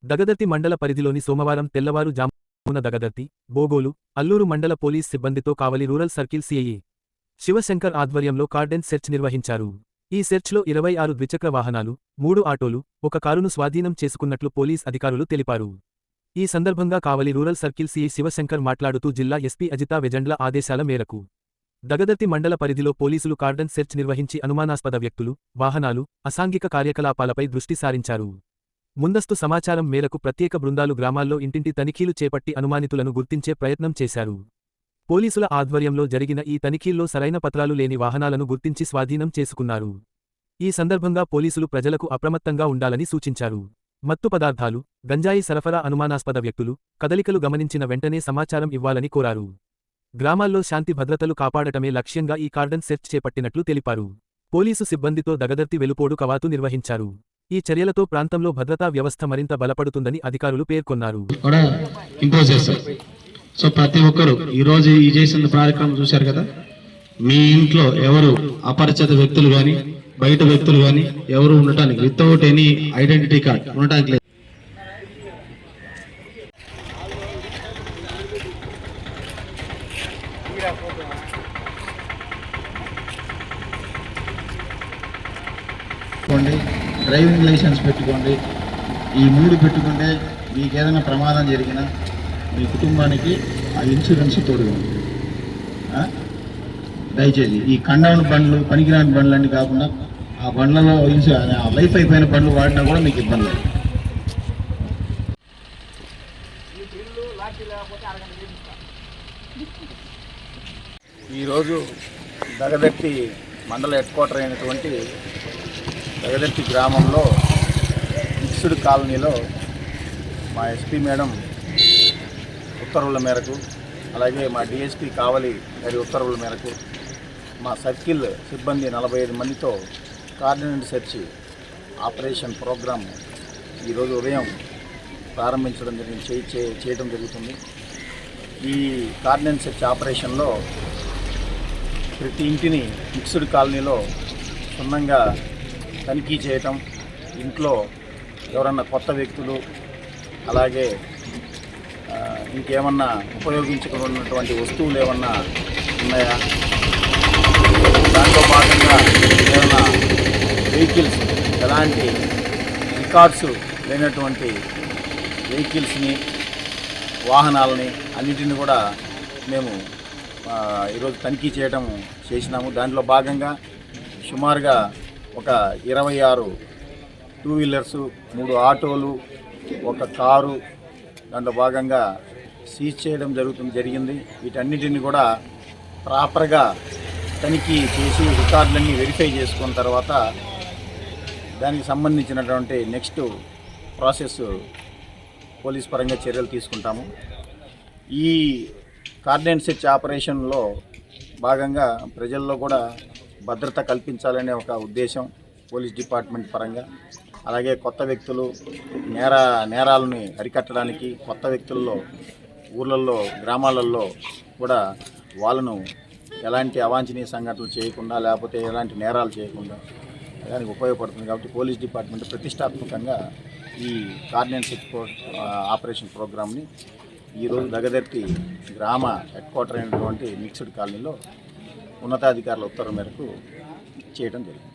దగదర్తి మండల పరిధిలోని సోమవారం తెల్లవారు జామున దగదర్తి, బోగోలు, అల్లూరు మండల పోలీస్ సిబ్బందితో కావలి రూరల్ సర్కిల్ సిఐ శివశంకర్ ఆధ్వర్యంలో కార్డెన్ సెర్చ్ నిర్వహించారు. ఈ సెర్చ్లో 26 ద్విచక్ర వాహనాలు, 3 ఆటోలు, 1 కారును స్వాధీనం చేసుకున్నట్లు పోలీస్ అధికారులు తెలిపారు. ఈ సందర్భంగా కావలి రూరల్ సర్కిల్ సిఐ శివశంకర్ మాట్లాడుతూ జిల్లా ఎస్పీ అజితా వెజండ్ల ఆదేశాల మేరకు దగదర్తి మండల పరిధిలో పోలీసులు కార్డన్ సెర్చ్ నిర్వహించి అనుమానాస్పద వ్యక్తులు, వాహనాలు, అసాంఘిక కార్యకలాపాలపై దృష్టి సారించారు. ముందస్తు సమాచారం మేరకు ప్రత్యేక బృందాలు గ్రామాల్లో ఇంటింటి తనిఖీలు చేపట్టి అనుమానితులను గుర్తించే ప్రయత్నం చేశారు. పోలీసుల ఆధ్వర్యంలో జరిగిన ఈ తనిఖీల్లో సరైన పత్రాలు లేని వాహనాలను గుర్తించి స్వాధీనం చేసుకున్నారు. ఈ సందర్భంగా పోలీసులు ప్రజలకు అప్రమత్తంగా ఉండాలని సూచించారు. మత్తు పదార్థాలు, గంజాయి సరఫరా అనుమానాస్పద వ్యక్తులు, కదలికలు గమనించిన వెంటనే సమాచారం ఇవ్వాలని కోరారు. గ్రామాల్లో శాంతి భద్రతలు కాపాడటమే లక్ష్యంగా ఈ కార్డన్ సెర్చ్ చేపట్టినట్లు తెలిపారు. పోలీసు సిబ్బందితో దగదర్తి వెలుపోడు కవాతు నిర్వహించారు. ఈ చర్యలతో ప్రాంతంలో భద్రతా వ్యవస్థ మరింత బలపడుతుందని అధికారులు పేర్కొన్నారు. సో ప్రతి ఒక్కరు ఈరోజు ఈ చేసిన కార్యక్రమం చూశారు కదా, మీ ఇంట్లో ఎవరు అపరిచిత వ్యక్తులు కానీ బయట వ్యక్తులు కానీ ఎవరు ఉండటానికి వితౌట్ ఎనీ ఐడెంటిటీ కార్డ్ ఉండటానికి లేదు. డ్రైవింగ్ లైసెన్స్ పెట్టుకోండి. ఈ 3 పెట్టుకుంటే మీకు ఏదైనా ప్రమాదం జరిగినా మీ కుటుంబానికి ఆ ఇన్సూరెన్స్ తోడుగా ఉంటుంది. దయచేసి ఈ కండౌన్ బండ్లు, పనికిరాని బండ్లన్నీ కాకుండా ఆ బండ్లలో లైఫ్ అయిపోయిన బండ్లు వాడినా కూడా మీకు ఇబ్బంది. ఈరోజు దగదర్తి మండల హెడ్ క్వార్టర్ అయినటువంటి దగదర్తి గ్రామంలో మిక్స్డ్ కాలనీలో మా ఎస్పీ మేడం ఉత్తర్వుల మేరకు, అలాగే మా డిఎస్పీ కావలి గారి ఉత్తర్వుల మేరకు మా సర్కిల్ సిబ్బంది 45 మందితో కార్డినెంట్ సెర్చ్ ఆపరేషన్ ప్రోగ్రాం ఈరోజు ఉదయం ప్రారంభించడం చేయడం జరుగుతుంది. ఈ కార్డినెంట్ సెర్చ్ ఆపరేషన్లో ప్రతి ఇంటిని మిక్స్డ్ కాలనీలో క్షుణ్ణంగా తనిఖీ చేయటం, ఇంట్లో ఎవరన్నా కొత్త వ్యక్తులు అలాగే ఇంకేమన్నా ఉపయోగించుకున్నటువంటి వస్తువులు ఏమన్నా ఉన్నాయా, దాంట్లో భాగంగా ఏమన్నా వెహికల్స్ ఎలాంటి రికార్డ్స్ లేనటువంటి వెహికల్స్ని, వాహనాలని అన్నిటిని కూడా మేము ఈరోజు తనిఖీ చేసినాము. దాంట్లో భాగంగా సుమారుగా ఒక 26 2 వీలర్సు, 3 ఆటోలు, 1 కారు దాంట్లో భాగంగా సీజ్ చేయడం జరిగింది. వీటన్నిటిని కూడా ప్రాపర్గా తనిఖీ చేసి రికార్డులన్నీ వెరిఫై చేసుకున్న తర్వాత దానికి సంబంధించినటువంటి నెక్స్ట్ ప్రాసెస్ పోలీస్ పరంగా చర్యలు తీసుకుంటాము. ఈ కార్డినెంట్ సెర్చ్ ఆపరేషన్లో భాగంగా ప్రజల్లో కూడా భద్రత కల్పించాలనే ఒక ఉద్దేశం పోలీస్ డిపార్ట్మెంట్ పరంగా, అలాగే కొత్త వ్యక్తులు నేరాలని అరికట్టడానికి కొత్త వ్యక్తుల్లో ఊర్లలో గ్రామాలలో కూడా వాళ్ళను ఎలాంటి అవాంఛనీయ సంఘటనలు చేయకుండా లేకపోతే ఎలాంటి నేరాలు చేయకుండా దానికి ఉపయోగపడుతుంది. కాబట్టి పోలీస్ డిపార్ట్మెంట్ ప్రతిష్టాత్మకంగా ఈ కార్డినెంట్ సెర్చ్ ఆపరేషన్ ప్రోగ్రామ్ని ఈరోజు దగదర్తి గ్రామ హెడ్ క్వార్టర్ అయినటువంటి మిక్స్డ్ కాలనీలో ఉన్నతాధికారుల ఉత్తర్వు మేరకు చేయడం జరిగింది.